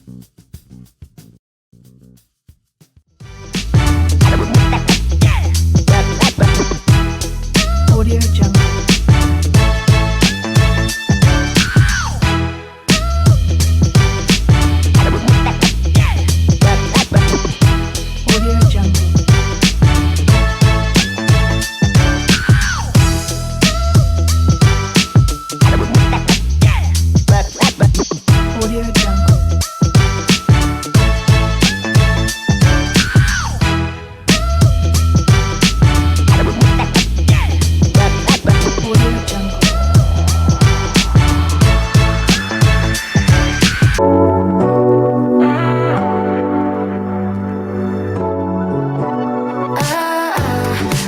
Audio Jungle. Audio Jungle. Audio Jungle. Audio Jungle.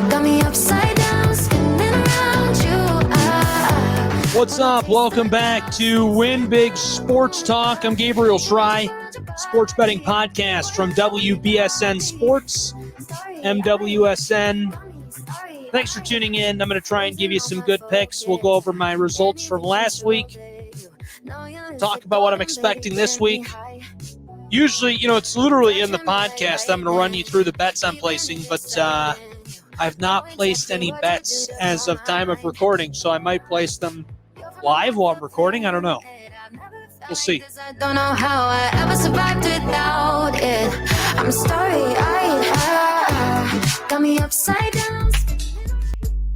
Got me upside down, spinning around you. What's up? Welcome back to Win Big Sports Talk. I'm Gabriel Schrei, sports betting podcast from WBSN Sports, MWSN. Thanks for tuning in. I'm going to try and give you some good picks. We'll go over my results from last week, talk about what I'm expecting this week. Usually, it's literally in the podcast. I'm going to run you through the bets I'm placing, but I've not placed any bets as of time of recording, so I might place them live while I'm recording. I don't know. We'll see. I don't know how I ever survived without it. I'm starry-eyed. Got me upside down.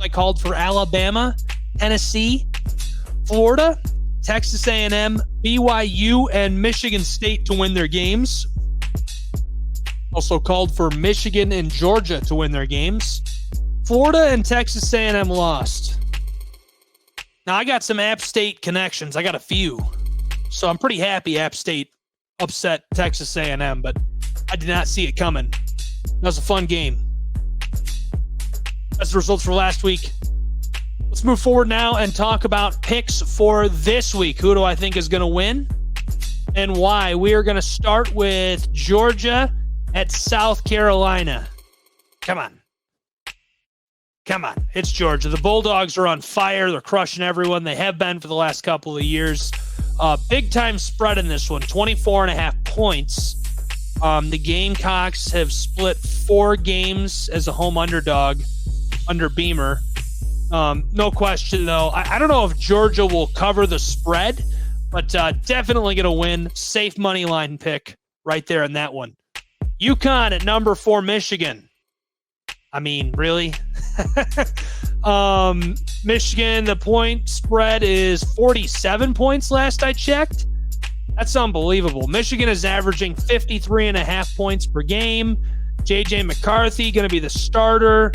I called for Alabama, Tennessee, Florida, Texas A&M, BYU, and Michigan State to win their games. Also called for Michigan and Georgia to win their games. Florida and Texas A&M lost. Now, I got some App State connections. I got a few. So I'm pretty happy App State upset Texas A&M, but I did not see it coming. That was a fun game. That's the results for last week. Let's move forward now and talk about picks for this week. Who do I think is going to win and why? We are going to start with Georgia at South Carolina. Come on. It's Georgia. The Bulldogs are on fire. They're crushing everyone. They have been for the last couple of years. Big time spread in this one, 24.5 points. The Gamecocks have split 4 games as a home underdog under Beamer. No question, though. I don't know if Georgia will cover the spread, but definitely going to win. Safe money line pick right there in that one. UConn at number 4, Michigan. I mean, really? Michigan, the point spread is 47 points last I checked. That's unbelievable. Michigan is averaging 53.5 points per game. J.J. McCarthy going to be the starter.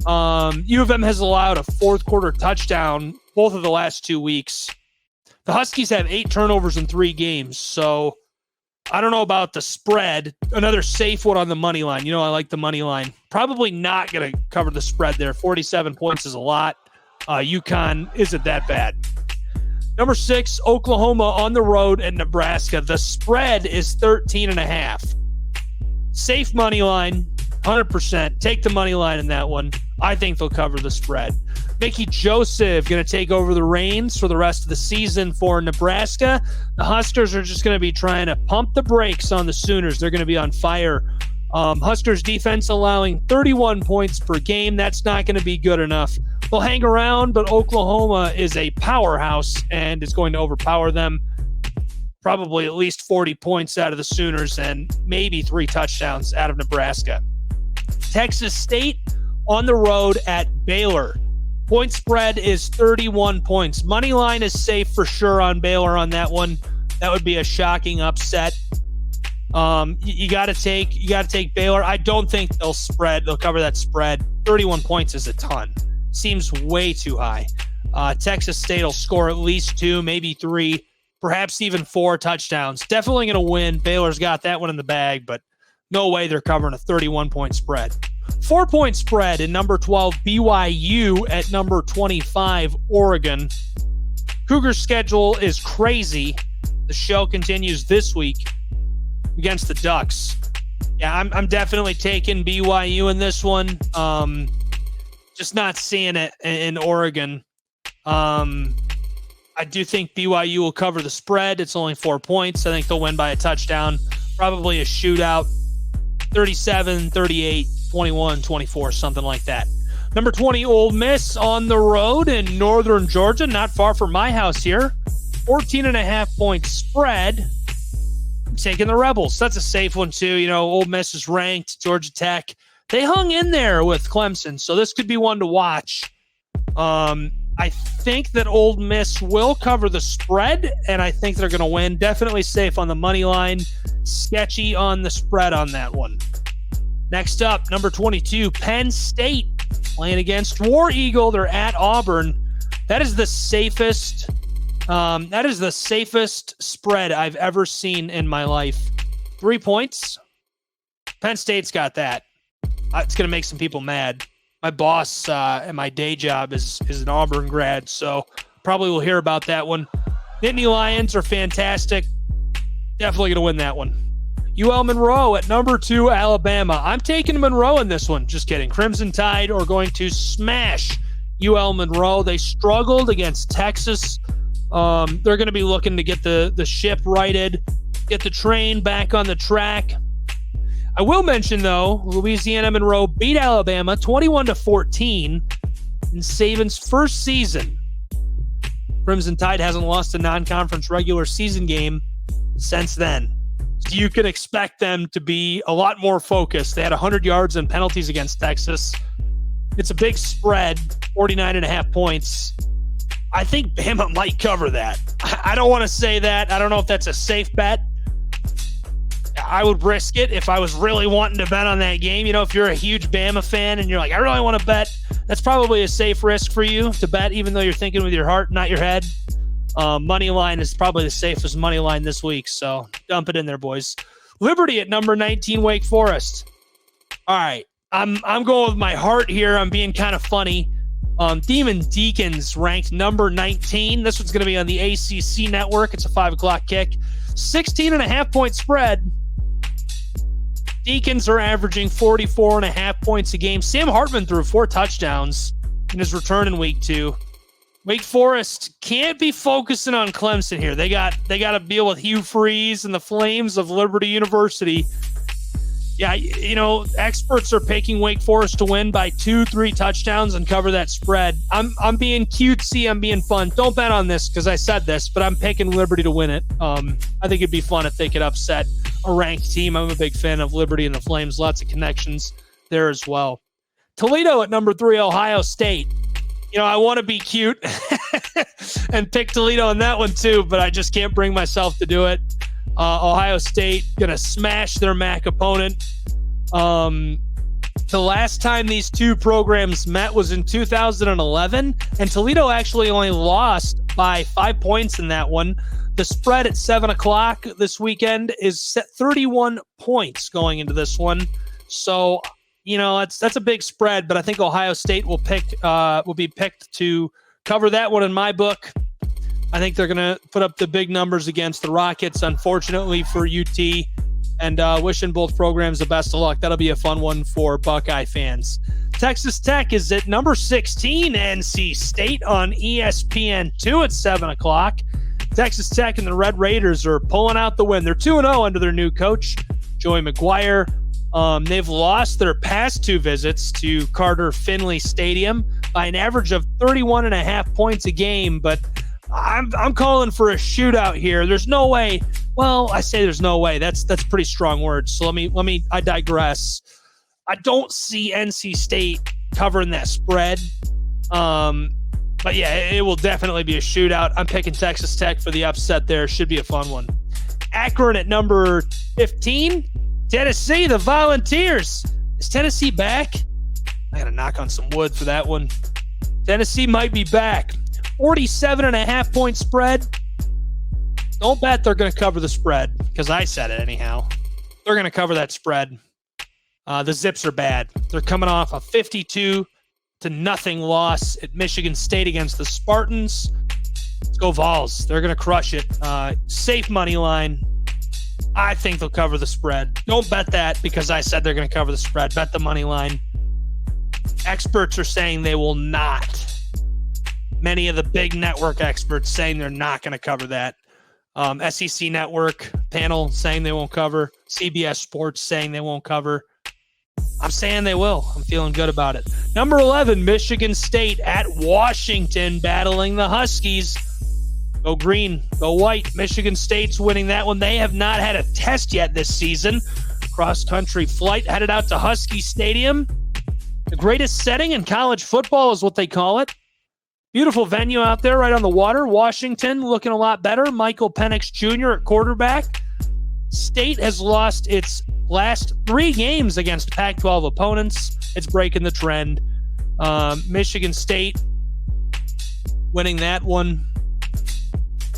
U of M has allowed a fourth quarter touchdown both of the last 2 weeks. The Huskies have 8 turnovers in 3 games, so I don't know about the spread. Another safe one on the money line. I like the money line. Probably not going to cover the spread there. 47 points is a lot. UConn isn't that bad. Number 6, Oklahoma on the road at Nebraska. The spread is 13.5. Safe money line, 100%. Take the money line in that one. I think they'll cover the spread. Mickey Joseph going to take over the reins for the rest of the season for Nebraska. The Huskers are just going to be trying to pump the brakes on the Sooners. They're going to be on fire. Huskers defense allowing 31 points per game. That's not going to be good enough. They'll hang around, but Oklahoma is a powerhouse and is going to overpower them. Probably at least 40 points out of the Sooners and maybe 3 touchdowns out of Nebraska. Texas State on the road at Baylor. Point spread is 31 points. Money line is safe for sure on Baylor on that one. That would be a shocking upset. You got to take Baylor. I don't think they'll cover that spread. 31 points is a ton. Seems way too high. Texas State will score at least 2, maybe 3, perhaps even 4 touchdowns. Definitely going to win. Baylor's got that one in the bag, but no way they're covering a 31-point spread. 4-point spread in number 12, BYU at number 25, Oregon. Cougars' schedule is crazy. The show continues this week against the Ducks. Yeah, I'm definitely taking BYU in this one. Just not seeing it in Oregon. I I do think BYU will cover the spread. It's only 4 points. I think they'll win by a touchdown, probably a shootout, 37, 38, 21, 24, something like that. Number 20, Ole Miss on the road in northern Georgia, not far from my house here. 14.5-point spread. I'm taking the Rebels. That's a safe one, too. You know, Ole Miss is ranked. Georgia Tech, they hung in there with Clemson, so this could be one to watch. I think that Ole Miss will cover the spread, and I think they're going to win. Definitely safe on the money line. Sketchy on the spread on that one. Next up, number 22, Penn State playing against War Eagle. They're at Auburn. That is the safest. That is the safest spread I've ever seen in my life. 3 points. Penn State's got that. It's going to make some people mad. My boss at my day job is an Auburn grad, so probably will hear about that one. Nittany Lions are fantastic. Definitely going to win that one. UL Monroe at number 2, Alabama. I'm taking Monroe in this one. Just kidding. Crimson Tide are going to smash UL Monroe. They struggled against Texas. They're going to be looking to get the ship righted, get the train back on the track. I will mention, though, Louisiana Monroe beat Alabama 21-14 in Saban's first season. Crimson Tide hasn't lost a non-conference regular season game since then. So you can expect them to be a lot more focused. They had 100 yards and penalties against Texas. It's a big spread, 49.5 points. I think Bama might cover that. I don't want to say that. I don't know if that's a safe bet. I would risk it if I was really wanting to bet on that game. You know, if you're a huge Bama fan and you're like, I really want to bet, that's probably a safe risk for you to bet, even though you're thinking with your heart, not your head. Money line is probably the safest money line this week, so dump it in there, boys. Liberty at number 19, Wake Forest. All right, I'm going with my heart here. I'm being kind of funny. Demon Deacons ranked number 19. This one's going to be on the ACC network. It's a 5 o'clock kick. 16.5-point spread. Deacons are averaging 44.5 points a game. Sam Hartman threw 4 touchdowns in his return in week 2. Wake Forest can't be focusing on Clemson here. They got to deal with Hugh Freeze and the Flames of Liberty University. Yeah, you know, experts are picking Wake Forest to win by 2-3 touchdowns and cover that spread. I'm being cutesy. I'm being fun. Don't bet on this because I said this, but I'm picking Liberty to win it. I think it'd be fun if they could upset a ranked team. I'm a big fan of Liberty and the Flames. Lots of connections there as well. Toledo at number 3, Ohio State. You know, I want to be cute and pick Toledo in that one too, but I just can't bring myself to do it. Ohio State going to smash their MAC opponent. The last time these two programs met was in 2011, and Toledo actually only lost by 5 points in that one. The spread at 7 o'clock this weekend is set 31 points going into this one. So, you know, that's a big spread, but I think Ohio State will be picked to cover that one in my book. I think they're going to put up the big numbers against the Rockets, unfortunately for UT, and wishing both programs the best of luck. That'll be a fun one for Buckeye fans. Texas Tech is at number 16, NC State on ESPN2 at 7 o'clock. Texas Tech and the Red Raiders are pulling out the win. They're 2-0 under their new coach, Joey McGuire. They've lost their past 2 visits to Carter Finley Stadium by an average of 31.5 points a game, but I'm calling for a shootout here. There's no way. Well, I say there's no way. That's pretty strong words. So I digress. I don't see NC State covering that spread. But yeah, it will definitely be a shootout. I'm picking Texas Tech for the upset there. Should be a fun one. Akron at number 15. Tennessee, the Volunteers. Is Tennessee back? I got to knock on some wood for that one. Tennessee might be back. 47.5-point spread. Don't bet they're going to cover the spread because I said it anyhow. They're going to cover that spread. The Zips are bad. They're coming off a 52-0 loss at Michigan State against the Spartans. Let's go Vols. They're going to crush it. Safe money line. I think they'll cover the spread. Don't bet that because I said they're going to cover the spread. Bet the money line. Experts are saying they will not. many of the big network experts saying they're not going to cover that. SEC Network panel saying they won't cover. CBS Sports saying they won't cover. I'm saying they will. I'm feeling good about it. Number 11, Michigan State at Washington, battling the Huskies. Go green, go white. Michigan State's winning that one. They have not had a test yet this season. Cross-country flight headed out to Husky Stadium. The greatest setting in college football is what they call it. Beautiful venue out there right on the water. Washington looking a lot better. Michael Penix Jr. at quarterback. State has lost its last 3 games against Pac-12 opponents. It's breaking the trend. Michigan State winning that one.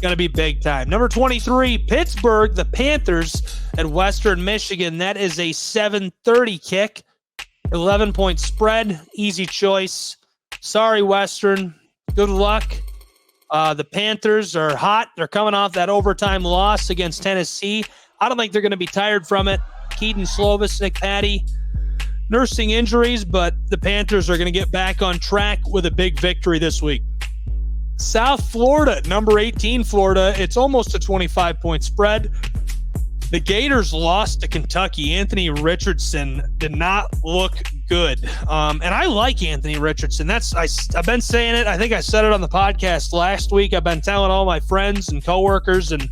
Going to be big time. Number 23, Pittsburgh, the Panthers at Western Michigan. That is a 7:30 kick. 11-point spread. Easy choice. Sorry, Western. Good luck. The Panthers are hot. They're coming off that overtime loss against Tennessee. I don't think they're going to be tired from it. Keaton Slovis, Nick Patty, nursing injuries, but the Panthers are going to get back on track with a big victory this week. South Florida, number 18 Florida. It's almost a 25-point spread. The Gators lost to Kentucky. Anthony Richardson did not look good. And I like Anthony Richardson. I've been saying it. I think I said it on the podcast last week. I've been telling all my friends and coworkers and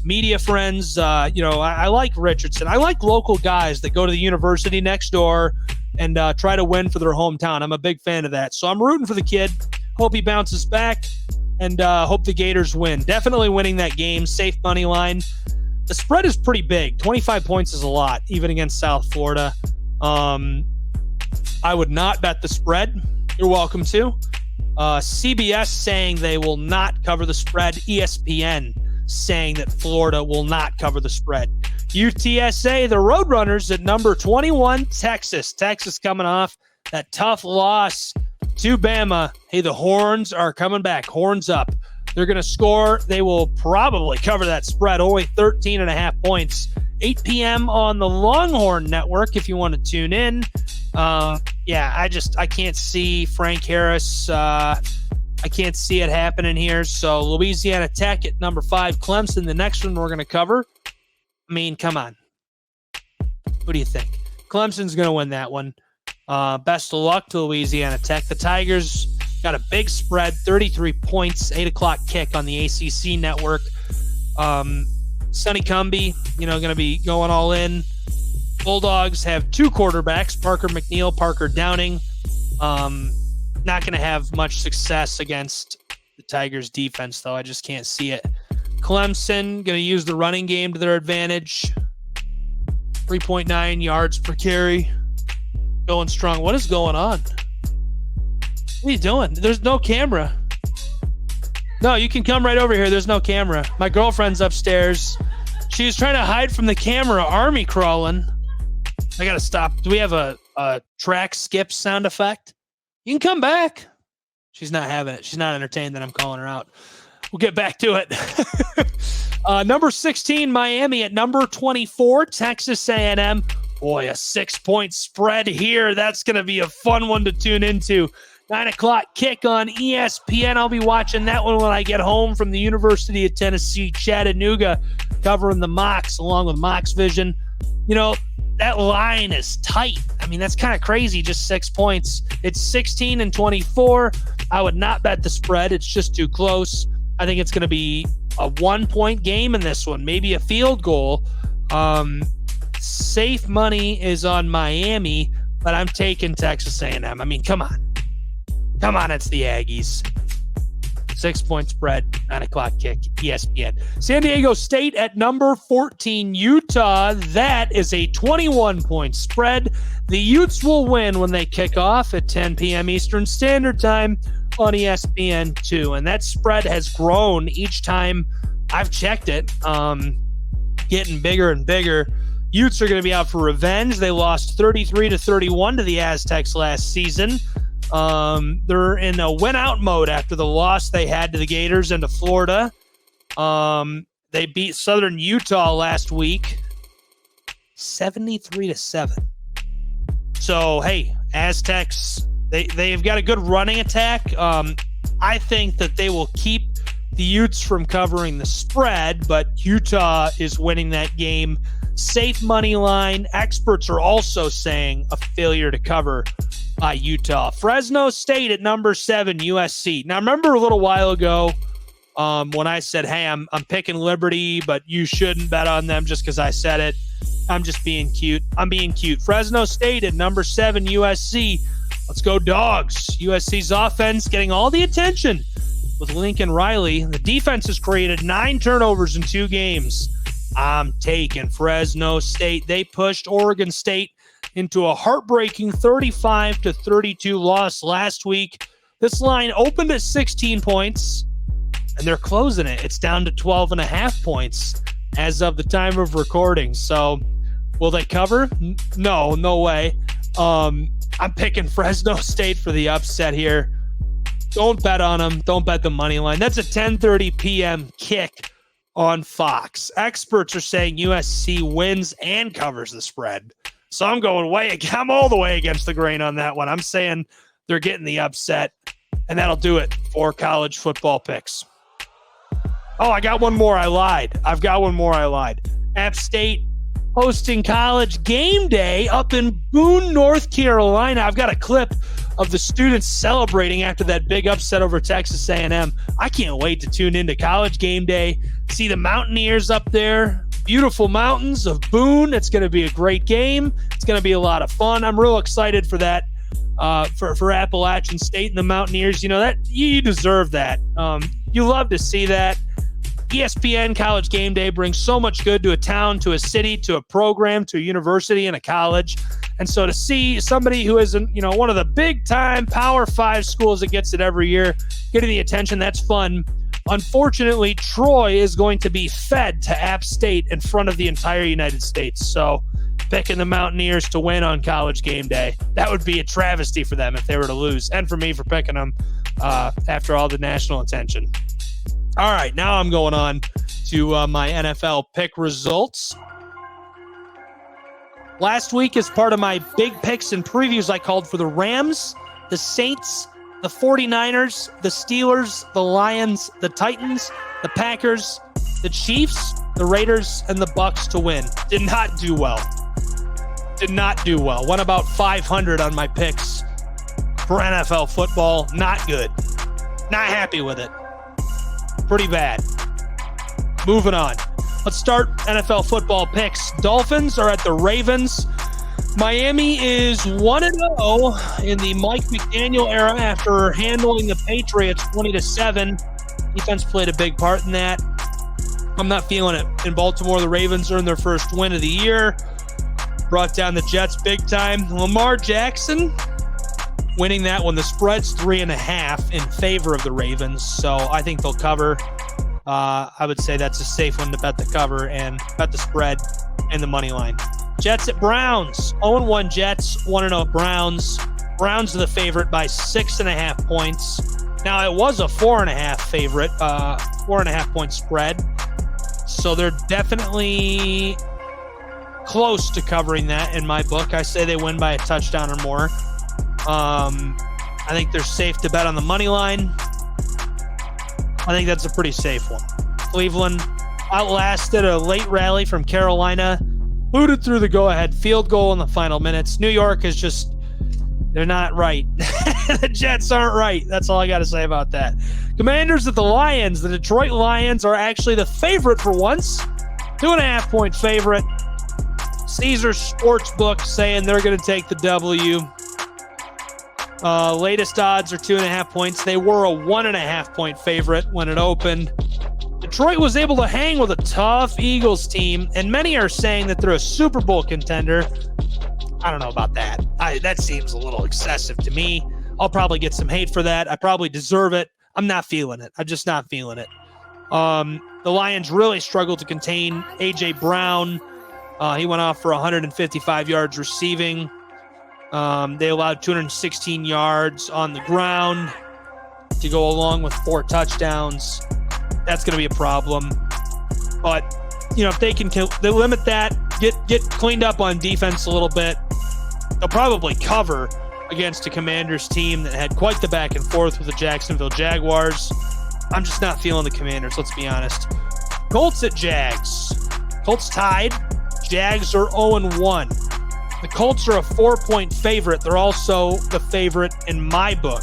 media friends, I like Richardson. I like local guys that go to the university next door and try to win for their hometown. I'm a big fan of that. So I'm rooting for the kid. Hope he bounces back and hope the Gators win. Definitely winning that game. Safe money line. The spread is pretty big. 25 points is a lot, even against South Florida. I would not bet the spread. You're welcome to. CBS saying they will not cover the spread. ESPN saying that Florida will not cover the spread. UTSA, the Roadrunners at number 21, Texas. Texas coming off that tough loss to Bama. Hey, the Horns are coming back. Horns up. They're going to score. They will probably cover that spread. Only 13.5 points. 8 p.m. on the Longhorn Network if you want to tune in. I can't see Frank Harris. I can't see it happening here. So Louisiana Tech at number 5, Clemson. The next one we're going to cover. I mean, come on. What do you think? Clemson's going to win that one. Best of luck to Louisiana Tech. The Tigers got a big spread, 33 points, 8 o'clock kick on the ACC network. Sonny Cumbie, going to be going all in. Bulldogs have 2 quarterbacks, Parker McNeil, Parker Downing. Not going to have much success against the Tigers defense, though. I just can't see it. Clemson going to use the running game to their advantage. 3.9 yards per carry. Going strong. What is going on? What are you doing? There's no camera. No, you can come right over here. There's no camera. My girlfriend's upstairs. She was trying to hide from the camera, army crawling. I got to stop. Do we have a track skip sound effect? You can come back. She's not having it. She's not entertained that I'm calling her out. We'll get back to it. Number 16, Miami at number 24, Texas A&M. Boy, a 6-point spread here. That's going to be a fun one to tune into. 9 o'clock kick on ESPN. I'll be watching that one when I get home from the University of Tennessee, Chattanooga, covering the Mocs along with Mocs Vision. That line is tight. I mean, that's kind of crazy, just 6 points. It's 16 and 24. I would not bet the spread. It's just too close. I think it's going to be a 1-point game in this one, maybe a field goal. Safe money is on Miami, but I'm taking Texas A&M. I mean, come on. Come on, it's the Aggies. 6-point spread, 9 o'clock kick, ESPN. San Diego State at number 14, Utah. That is a 21-point spread. The Utes will win when they kick off at 10 p.m. Eastern Standard Time on ESPN2. And that spread has grown each time I've checked it, getting bigger and bigger. Utes are going to be out for revenge. They lost 33-31 to the Aztecs last season. They're in a win-out mode after the loss they had to the Gators and to Florida. They beat Southern Utah last week, 73-7. So, hey, Aztecs, they've got a good running attack. I think that they will keep the Utes from covering the spread, but Utah is winning that game. Safe money line. Experts are also saying a failure to cover by Utah. Fresno State at number 7, USC. Now, remember a little while ago when I said, hey, I'm picking Liberty, but you shouldn't bet on them just because I said it. I'm just being cute. I'm being cute. Fresno State at number 7, USC. Let's go Dogs. USC's offense getting all the attention with Lincoln Riley. The defense has created 9 turnovers in 2 games. I'm taking Fresno State. They pushed Oregon State into a heartbreaking 35-32 loss last week. This line opened at 16 points, and they're closing it. It's down to 12.5 points as of the time of recording. So will they cover? No way. I'm picking Fresno State for the upset here. Don't bet on them. Don't bet the money line. That's a 10:30 p.m. kick on Fox. Experts are saying USC wins and covers the spread. So I'm all the way against the grain on that one. I'm saying they're getting the upset, and that'll do it for college football picks. Oh, I got one more. I lied. App State hosting College Game Day up in Boone, North Carolina. I've got a clip of the students celebrating after that big upset over Texas A&M. I can't wait to tune into College Game Day, see the Mountaineers up there, beautiful mountains of Boone. It's going to be a great game. It's going to be a lot of fun. I'm real excited for that, for Appalachian State and the Mountaineers. You know, that you deserve that. You love to see that. ESPN College Game Day brings so much good to a town, to a city, to a program, to a university and a college. And so to see somebody who is, one of the big-time Power 5 schools that gets it every year, getting the attention, that's fun. Unfortunately, Troy is going to be fed to App State in front of the entire United States. So picking the Mountaineers to win on College Game Day, that would be a travesty for them if they were to lose, and for me for picking them after all the national attention. All right, now I'm going on to my NFL pick results. Last week, as part of my big picks and previews, I called for the Rams, the Saints, the 49ers, the Steelers, the Lions, the Titans, the Packers, the Chiefs, the Raiders, and the Bucs to win. Did not do well. Went about 500 on my picks for NFL football. Not good. Not happy with it. Pretty bad. Moving on. Let's start NFL football picks. Dolphins are at the Ravens. Miami is 1-0 in the Mike McDaniel era after handling the Patriots 20-7. Defense played a big part in that. I'm not feeling it. In Baltimore, the Ravens earned their first win of the year. Brought down the Jets big time. Lamar Jackson winning that one. The spread's 3.5 in favor of the Ravens, so I think they'll cover. I would say that's a safe one to bet the cover and bet the spread and the money line. Jets at Browns. 0-1 Jets, 1-0 Browns. Browns are the favorite by 6.5 points. Now, it was a 4.5 favorite, 4.5 point spread. So they're definitely close to covering that in my book. I say they win by a touchdown or more. I think they're safe to bet on the money line. I think that's a pretty safe one. Cleveland outlasted a late rally from Carolina, booted through the go-ahead field goal in the final minutes. New York is just, they're not right. The Jets aren't right. That's all I got to say about that. Commanders at the Lions. The Detroit Lions are actually the favorite for once. 2.5 point favorite. Caesars Sportsbook saying they're going to take the W. Latest odds are 2.5 points. They were a 1.5 point favorite when it opened. Detroit was able to hang with a tough Eagles team, and many are saying that they're a Super Bowl contender. I don't know about that. That seems a little excessive to me. I'll probably get some hate for that. I probably deserve it. I'm not feeling it. I'm just not feeling it. The Lions really struggled to contain A.J. Brown. He went off for 155 yards receiving. They allowed 216 yards on the ground to go along with 4 touchdowns. That's going to be a problem. But, if they can they limit that, get cleaned up on defense a little bit, they'll probably cover. against a Commanders team that had quite the back and forth with the Jacksonville Jaguars. I'm just not feeling the Commanders, let's be honest. Colts at Jags. Colts tied. Jags are 0-1. The Colts are a 4-point favorite. They're also the favorite in my book.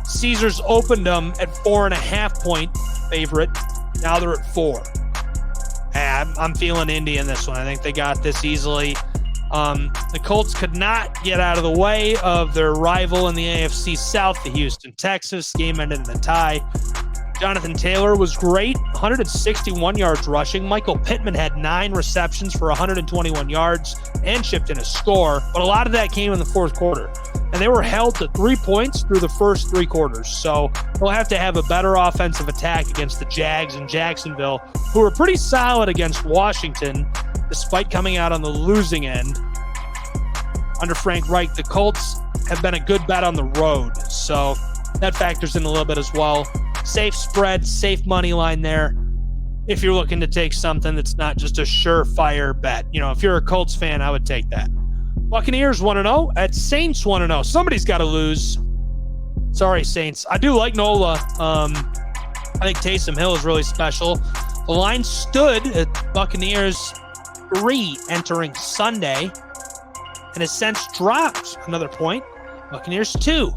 Caesars opened them at 4.5-point favorite. Now they're at 4. I'm feeling Indy in this one. I think they got this easily. The Colts could not get out of the way of their rival in the AFC South, the Houston Texans. Game ended in a tie. Jonathan Taylor was great, 161 yards rushing. Michael Pittman had 9 receptions for 121 yards and chipped in a score, but a lot of that came in the fourth quarter. And they were held to 3 points through the first 3 quarters. So they'll have to have a better offensive attack against the Jags in Jacksonville, who were pretty solid against Washington, despite coming out on the losing end. Under Frank Reich, the Colts have been a good bet on the road. So that factors in a little bit as well. Safe spread, safe money line there. If you're looking to take something that's not just a surefire bet. You know, if you're a Colts fan, I would take that. Buccaneers 1-0 at Saints 1-0. Somebody's got to lose. Sorry, Saints. I do like Nola. I think Taysom Hill is really special. The line stood at Buccaneers 3 entering Sunday and has since dropped another point. Buccaneers 2.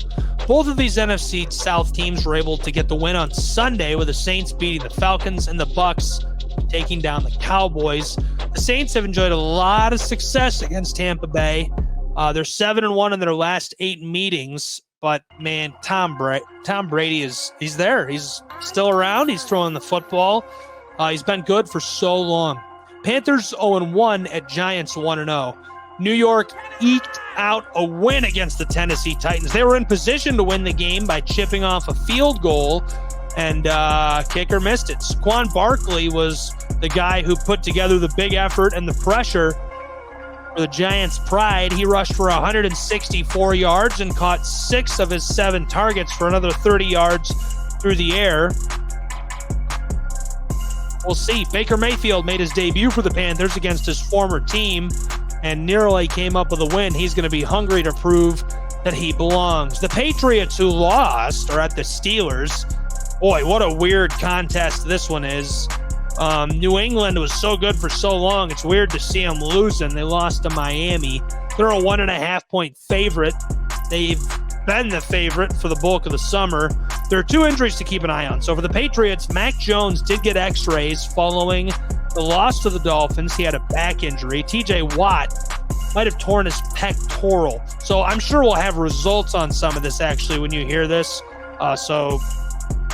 Both of these NFC South teams were able to get the win on Sunday, with the Saints beating the Falcons and the Bucs taking down the Cowboys. The Saints have enjoyed a lot of success against Tampa Bay. They're 7-1 in their last 8 meetings, but man, Tom Brady he's there. He's still around. He's throwing the football. He's been good for so long. Panthers 0-1 at Giants 1-0. New York eked out a win against the Tennessee Titans. They were in position to win the game by chipping off a field goal, and kicker missed it. Saquon Barkley was the guy who put together the big effort and the pressure for the Giants' pride. He rushed for 164 yards and caught 6 of his 7 targets for another 30 yards through the air. We'll see. Baker Mayfield made his debut for the Panthers against his former team and nearly came up with a win. He's going to be hungry to prove that he belongs. The Patriots, who lost, are at the Steelers. Boy, what a weird contest this one is. New England was so good for so long, it's weird to see them losing. They lost to Miami. They're a 1.5-point favorite. They've been the favorite for the bulk of the summer. There are 2 injuries to keep an eye on. So for the Patriots, Mac Jones did get x-rays following the loss to the Dolphins. He had a back injury. TJ Watt might have torn his pectoral. So I'm sure we'll have results on some of this actually when you hear this. So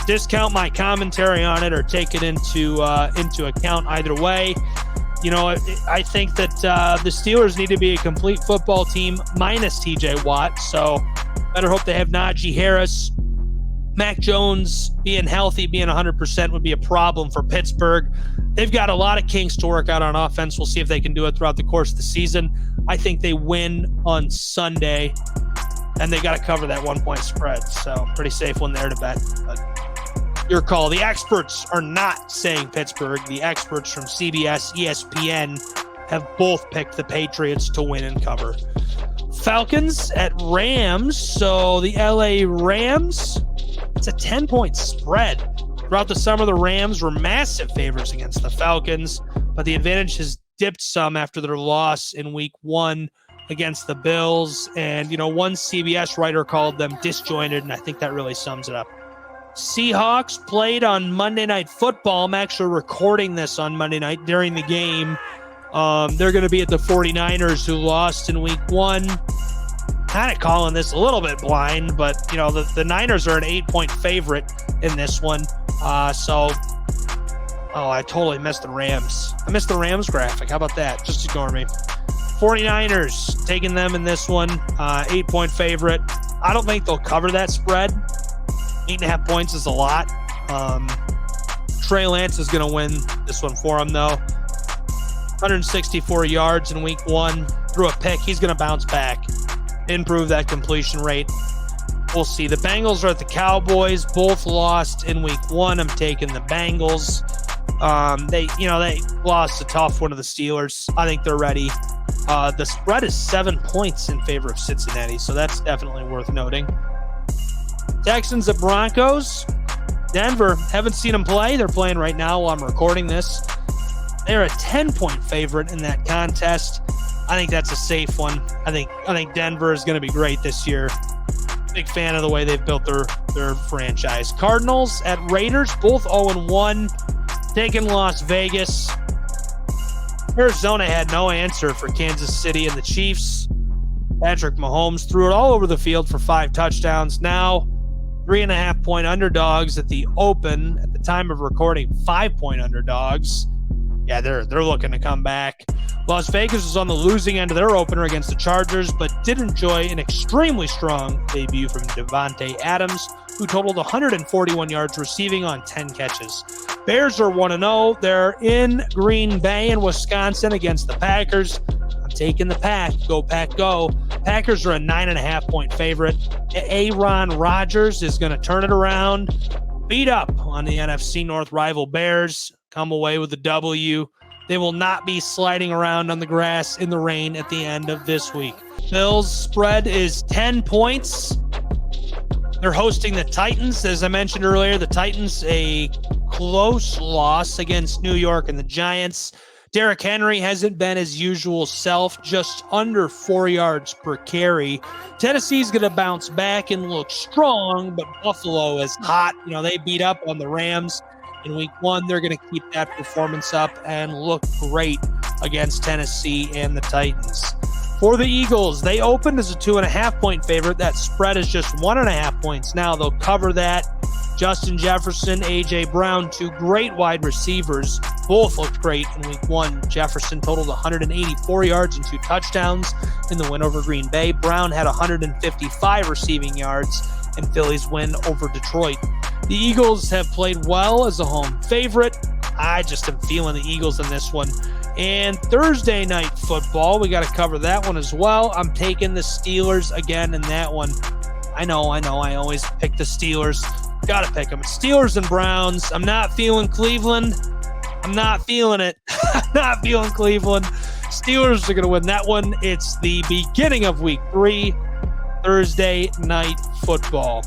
discount my commentary on it or take it into account either way. You know, I think that the Steelers need to be a complete football team minus TJ Watt. So better hope they have Najee Harris. Mac Jones being healthy, being 100% would be a problem for Pittsburgh. They've got a lot of kinks to work out on offense. We'll see if they can do it throughout the course of the season. I think they win on Sunday, and they got to cover that 1-point spread. So pretty safe one there to bet. But your call. The experts are not saying Pittsburgh. The experts from CBS, ESPN have both picked the Patriots to win and cover. Falcons at Rams. So the LA Rams, it's a 10-point spread. Throughout the summer, the Rams were massive favorites against the Falcons, but the advantage has dipped some after their loss in week 1 against the Bills. And, you know, one CBS writer called them disjointed, and I think that really sums it up. Seahawks played on Monday Night Football. I'm actually recording this on Monday night during the game. They're going to be at the 49ers, who lost in week 1. Kind of calling this a little bit blind, but, you know, the Niners are an 8-point favorite in this one. I totally missed the Rams. I missed the Rams graphic. How about that? Just ignore me. 49ers, taking them in this one. 8-point favorite. I don't think they'll cover that spread. 8.5 points is a lot. Trey Lance is going to win this one for him, though. 164 yards in week 1. Threw a pick. He's going to bounce back. Improve that completion rate. We'll see. The Bengals are at the Cowboys. Both lost in week 1. I'm taking the Bengals. They lost a tough one to the Steelers. I think they're ready. The spread is 7 points in favor of Cincinnati, so that's definitely worth noting. Texans at Broncos. Denver, haven't seen them play. They're playing right now while I'm recording this. They're a 10-point favorite in that contest. I think that's a safe one. I think Denver is going to be great this year. Big fan of the way they've built their franchise. Cardinals at Raiders, both 0-1. Taking Las Vegas. Arizona had no answer for Kansas City and the Chiefs. Patrick Mahomes threw it all over the field for 5 touchdowns. Now, 3.5-point underdogs at the open. At the time of recording, 5-point underdogs. Yeah, they're looking to come back. Las Vegas was on the losing end of their opener against the Chargers, but did enjoy an extremely strong debut from Devontae Adams, who totaled 141 yards receiving on 10 catches. Bears are 1-0. They're in Green Bay and Wisconsin against the Packers. I'm taking the Pack. Go, Pack, go. Packers are a 9.5-point favorite. Aaron Rodgers is going to turn it around, beat up on the NFC North rival Bears, come away with a W. They will not be sliding around on the grass in the rain at the end of this week. Bills spread is 10 points. They're hosting the Titans. As I mentioned earlier, the Titans a close loss against New York and the Giants. Derrick Henry hasn't been his usual self, just under 4 yards per carry. Tennessee's going to bounce back and look strong, but Buffalo is hot. They beat up on the Rams in week 1. They're going to keep that performance up and look great against Tennessee and the Titans. For the Eagles, they opened as a 2.5-point favorite. That spread is just 1.5 points. Now they'll cover that. Justin Jefferson, A.J. Brown, 2 great wide receivers. Both looked great in week 1. Jefferson totaled 184 yards and 2 touchdowns in the win over Green Bay. Brown had 155 receiving yards in Philly's win over Detroit. The Eagles have played well as a home favorite. I just am feeling the Eagles in this one. And Thursday night football, we got to cover that one as well. I'm taking the Steelers again in that one. I know. I always pick the Steelers. Got to pick them. Steelers and Browns. I'm not feeling Cleveland. I'm not feeling it. I'm not feeling Cleveland. Steelers are going to win that one. It's the beginning of week 3, Thursday night football.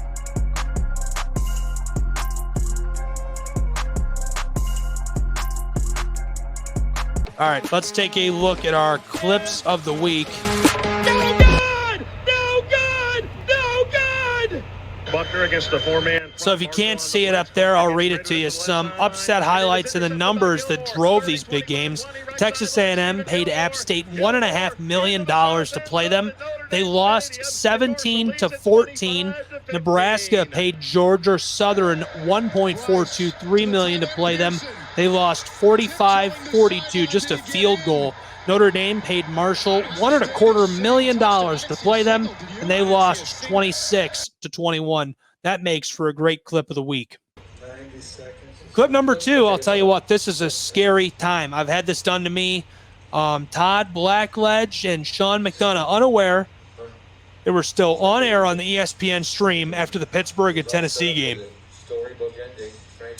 All right, let's take a look at our clips of the week. No good! No good! No good! Buckner against the 4-man. So if you can't see it up there, I'll read it to you. Some upset highlights and the numbers that drove these big games. Texas A&M paid App State $1.5 million to play them. They lost 17-14. Nebraska paid Georgia Southern $1.423 million to play them. They lost 45-42, just a field goal. Notre Dame paid Marshall $1.25 million to play them, and they lost 26-21. That makes for a great clip of the week. Clip number 2, I'll tell you what, this is a scary time. I've had this done to me. Todd Blackledge and Sean McDonough, unaware they were still on air on the ESPN stream after the Pittsburgh and Tennessee game.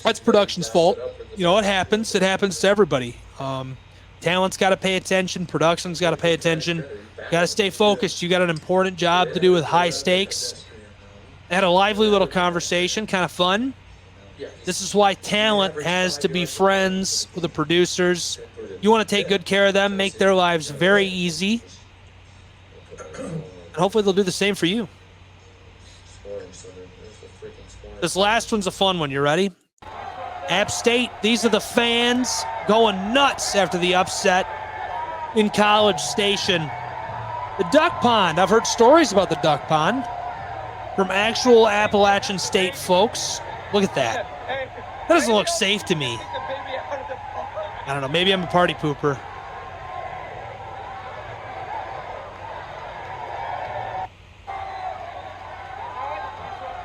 That's production's fault. It happens. It happens to everybody. Talent's got to pay attention. Production's got to pay attention. Got to stay focused. You got an important job to do with high stakes. I had a lively little conversation, kind of fun. This is why talent has to be friends with the producers. You want to take good care of them, make their lives very easy. And hopefully they'll do the same for you. This last one's a fun one. You ready? App State, these are the fans going nuts after the upset in College Station. The Duck Pond. I've heard stories about the Duck Pond from actual Appalachian State folks. Look at that. That doesn't look safe to me. I don't know. Maybe I'm a party pooper.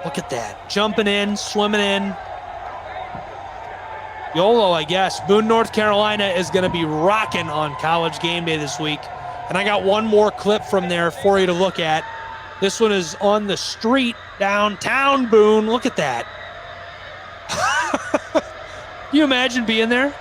Look at that. Jumping in, swimming in. YOLO, I guess. Boone, North Carolina is going to be rocking on College Game Day this week. And I got one more clip from there for you to look at. This one is on the street downtown Boone. Look at that. Can you imagine being there?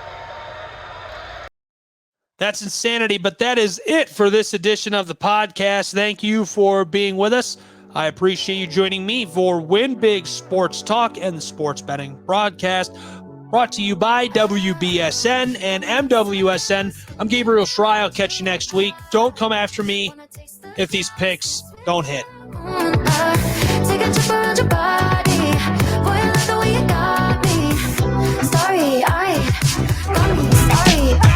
That's insanity, but that is it for this edition of the podcast. Thank you for being with us. I appreciate you joining me for Win Big Sports Talk and the Sports Betting Broadcast, brought to you by WBSN and MWSN. I'm Gabriel Schrei. I'll catch you next week. Don't come after me if these picks don't hit. Take a trip around your body. Boy, I love the way you got me. Starry-eyed, got me starry-eyed.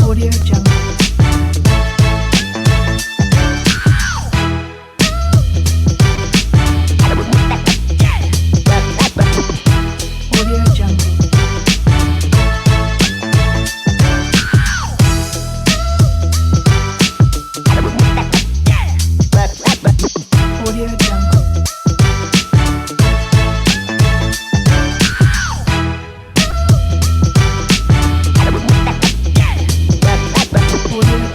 Audio Jungle. Audio Jungle. Audio Jungle. Audio